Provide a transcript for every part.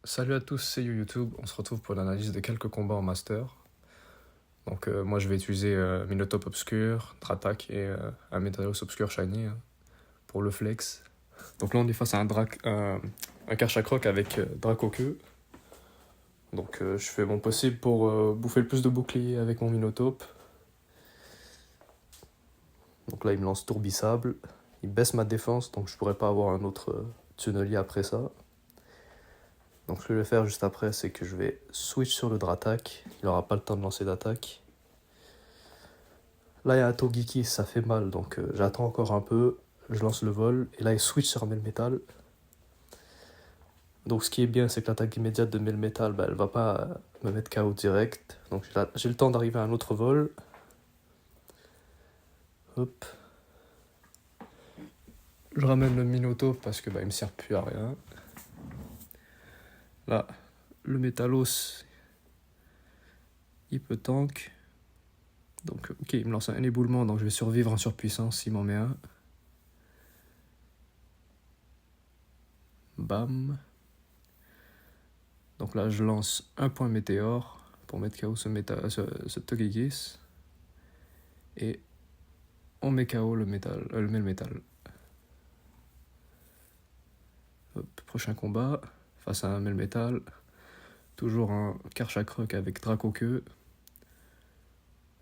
Salut à tous, c'est YouTube. On se retrouve pour l'analyse de quelques combats en Master. Donc moi je vais utiliser Minotaur Obscur, Dratak et un Metalos Obscur Shiny pour le flex. Donc là on est face à un Karchakroc avec Dracoqueux. Donc je fais mon possible pour bouffer le plus de boucliers avec mon Minotaur. Donc là il me lance Tourbissable. Il baisse ma défense donc je pourrais pas avoir un autre tunnelier après ça. Donc ce que je vais faire juste après, c'est que je vais switch sur le Dratak. Il n'aura pas le temps de lancer d'attaque. Là, il y a un Togeki, ça fait mal, donc j'attends encore un peu. Je lance le vol, et là, il switch sur Melmetal. Donc ce qui est bien, c'est que l'attaque immédiate de Melmetal, elle va pas me mettre KO direct. Donc j'ai le temps d'arriver à un autre vol. Hop. Je ramène le Minotaur parce que il me sert plus à rien. Là, le Metalos, il peut tank. Donc ok, il me lance un éboulement, donc je vais survivre en surpuissance s'il m'en met un. Bam. Donc là, je lance un point météore pour mettre KO ce Togekis. Et on met KO le Melmetal. Prochain combat, face à un Melmetal. Toujours un Karchakroc avec Dracoqueux.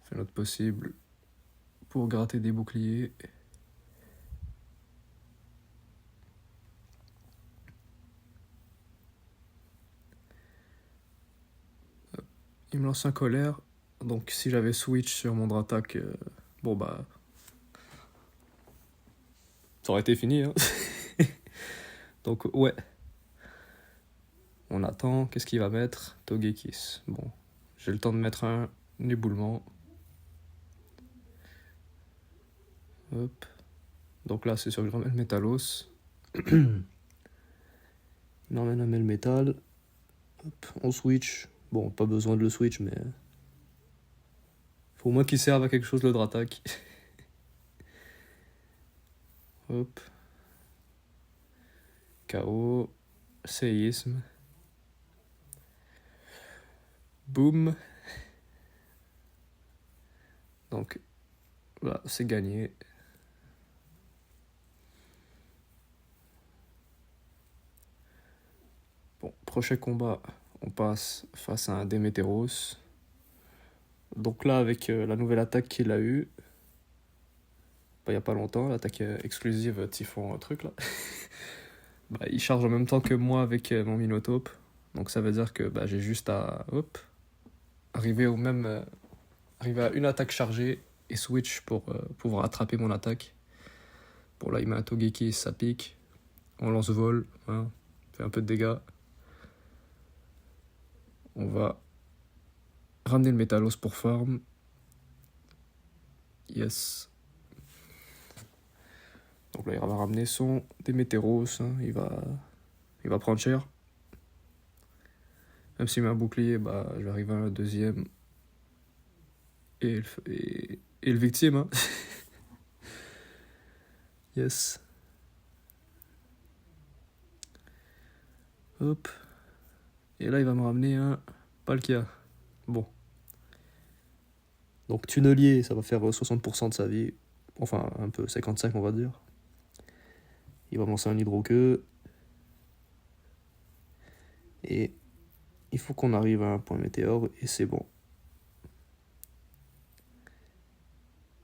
On fait notre possible pour gratter des boucliers. Il me lance un colère. Donc si j'avais switch sur mon Dratak, ça aurait été fini. Hein. Donc ouais. On attend, qu'est-ce qu'il va mettre? Togekis. Bon, j'ai le temps de mettre un éboulement. Hop. Donc là, c'est sur le Melmetalos. Il emmène un Melmetal. Hop, on switch. Bon, pas besoin de le switch, mais faut au moins qu'il serve à quelque chose le Dratak. Hop. KO. Séisme. Boum. Donc, là, c'est gagné. Bon, prochain combat, on passe face à un Démétéros. Donc là, avec la nouvelle attaque qu'il a eue, il n'y a pas longtemps, l'attaque exclusive Typhon truc là, il charge en même temps que moi avec mon Minotaur. Donc ça veut dire que j'ai juste à arriver arriver à une attaque chargée et switch pour pouvoir attraper mon attaque. Bon là il met un Togeki, ça pique. On lance vol, hein, fait un peu de dégâts. On va ramener le Metalos pour farm. Yes. Donc là il va ramener son Démétéros, hein, il va prendre cher. Même s'il met un bouclier, je vais arriver à un deuxième. Et le victime, hein. Yes. Hop. Et là, il va me ramener un Palkia. Bon. Donc, tunnelier, ça va faire 60% de sa vie. Enfin, un peu, 55, on va dire. Il va me lancer un hydroqueux. Et il faut qu'on arrive à un point météore, et c'est bon.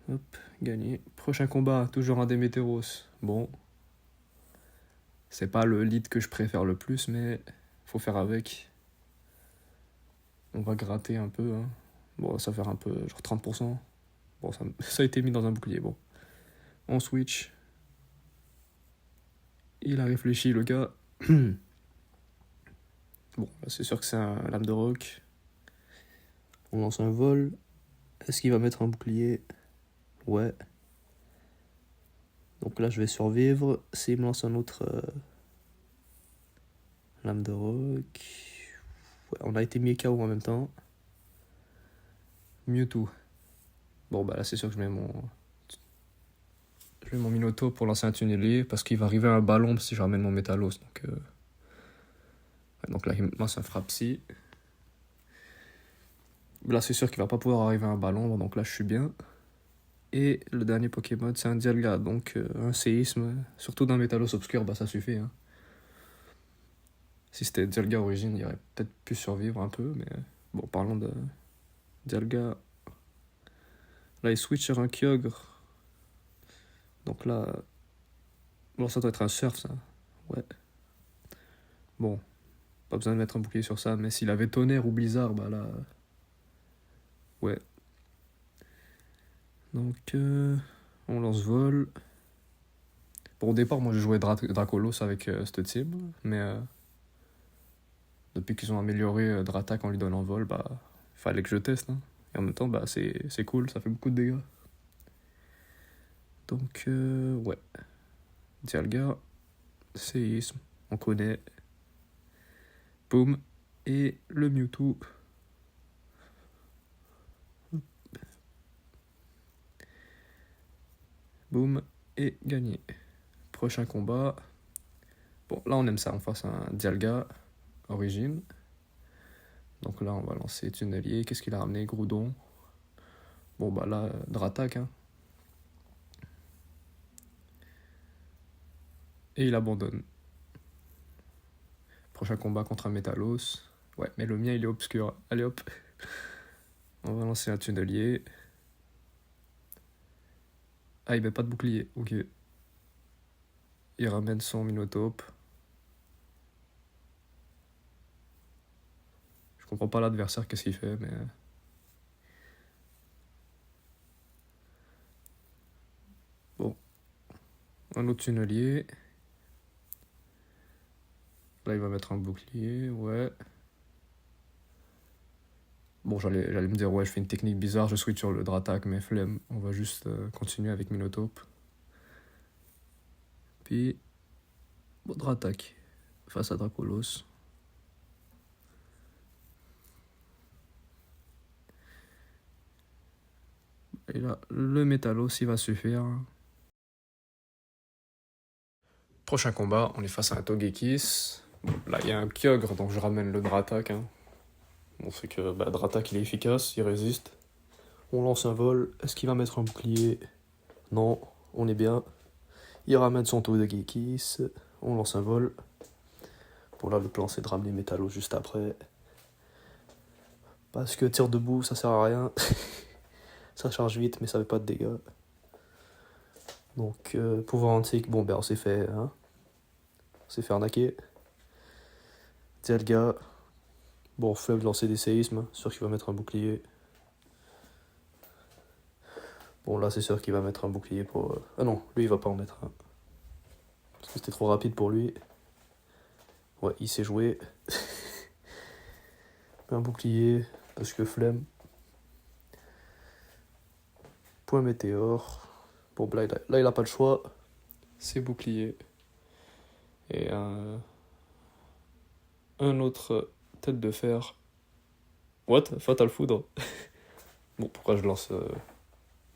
Hop, gagné. Prochain combat, toujours un Démétéros. Bon. C'est pas le lead que je préfère le plus, mais faut faire avec. On va gratter un peu. Hein. Bon, ça va faire un peu, genre 30%. Bon, ça a été mis dans un bouclier. Bon. On switch. Il a réfléchi, le gars. Bon, là, c'est sûr que c'est un lame de roc. On lance un vol. Est-ce qu'il va mettre un bouclier? Ouais. Donc là, je vais survivre. S'il me lance un autre lame de roc... Ouais, on a été mis KO en même temps. Mewtwo. Bon, là, c'est sûr que je mets mon Minotaur pour lancer un tunnelier parce qu'il va arriver à un ballon si je ramène mon Metalos. Donc, Donc là, il me lance un Frapsy. Là, c'est sûr qu'il va pas pouvoir arriver à un ballon, donc là, je suis bien. Et le dernier Pokémon, c'est un Dialga, donc un séisme. Surtout dans Métalos Obscur, bah ça suffit. Hein. Si c'était Dialga Origine, il aurait peut-être pu survivre un peu, mais bon, parlons de Dialga. Là, il switch sur un Kyogre. Donc là, bon, ça doit être un Surf, ça. Ouais. Bon, pas besoin de mettre un bouclier sur ça, mais s'il avait Tonnerre ou Blizzard, bah là... Ouais. Donc, on lance vol. Bon, au départ, moi, je jouais Dracolos avec cette team, mais depuis qu'ils ont amélioré Dratak en lui donnant vol, bah, fallait que je teste. Hein. Et en même temps, bah, c'est cool, ça fait beaucoup de dégâts. Donc, ouais. Dialga, séisme, on connaît. Boom. Et le Mewtwo. Boom. Et gagné. Prochain combat. Bon, là, on aime ça. On fasse un Dialga, origine. Donc là, on va lancer Tunnelier. Qu'est-ce qu'il a ramené? Groudon. Bon, bah là, Dratak. Hein. Et il abandonne. Prochain combat contre un Métalos. Ouais, mais le mien, il est obscur. Allez hop. On va lancer un Tunnelier. Ah, il met pas de bouclier. Ok. Il ramène son Minotaur. Je comprends pas l'adversaire, qu'est-ce qu'il fait, mais... Bon. Un autre Tunnelier. Là, il va mettre un bouclier, ouais. Bon, j'allais me dire, ouais, je fais une technique bizarre, je switch sur le Dratak, mais flemme. On va juste continuer avec Minotaur. Puis, bon, Dratak face à Dracolos. Et là, le Métalos, il va suffire. Prochain combat, on est face à un Togekiss. Bon, là, il y a un Kyogre, donc je ramène le Dratak. Hein. On sait que bah, Dratak, il est efficace, il résiste. On lance un vol. Est-ce qu'il va mettre un bouclier? Non, on est bien. Il ramène son Togekiss. On lance un vol. Bon, là, le plan, c'est de ramener Métalos juste après. Parce que tir debout, ça sert à rien. Ça charge vite, mais ça fait pas de dégâts. Donc, pouvoir antique, bon, ben, on s'est fait, hein. On s'est fait arnaquer. Dialga. Bon, flemme de lancer des séismes. Sûr qu'il va mettre un bouclier. Bon, là, c'est sûr qu'il va mettre un bouclier pour... Ah non, lui, il va pas en mettre un. Parce que c'était trop rapide pour lui. Ouais, il s'est joué. Un bouclier, parce que flemme. Point météore. Bon, là, il a pas le choix. C'est bouclier. Et un autre tête de fer. What? Fatal Foudre. Bon, pourquoi je lance...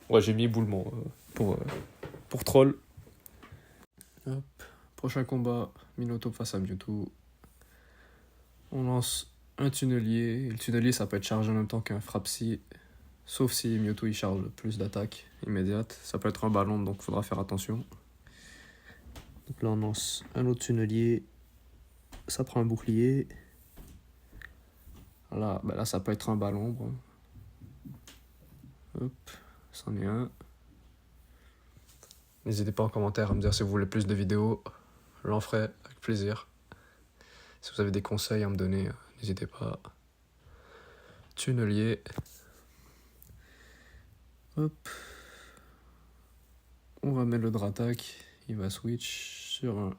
Ouais, j'ai mis éboulement pour troll. Hop. Prochain combat, Minotaur face à Mewtwo. On lance un tunnelier. Et le tunnelier, ça peut être chargé en même temps qu'un Frapsy. Sauf si Mewtwo il charge plus d'attaque immédiate. Ça peut être un ballon, donc il faudra faire attention. Donc là, on lance un autre tunnelier. Ça prend un bouclier. Là, bah là ça peut être un ballon. Bon. Hop, c'en est un. N'hésitez pas en commentaire à me dire si vous voulez plus de vidéos. J'en ferai avec plaisir. Si vous avez des conseils à me donner, n'hésitez pas. Tunnelier. Hop. On va mettre le Dratak. Il va switch sur un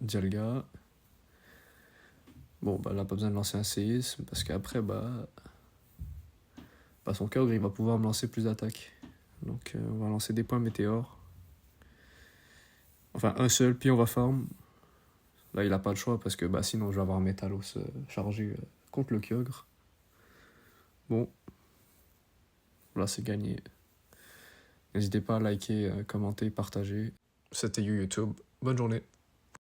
Dialga. Bon, bah là, pas besoin de lancer un séisme parce qu'après, bah son Kyogre, il va pouvoir me lancer plus d'attaques. Donc, on va lancer des points météores. Enfin, un seul, puis on va farm. Là, il a pas le choix parce que bah, sinon, je vais avoir un Métalos chargé contre le Kyogre. Bon. Là, c'est gagné. N'hésitez pas à liker, commenter, partager. C'était YouTube. Bonne journée.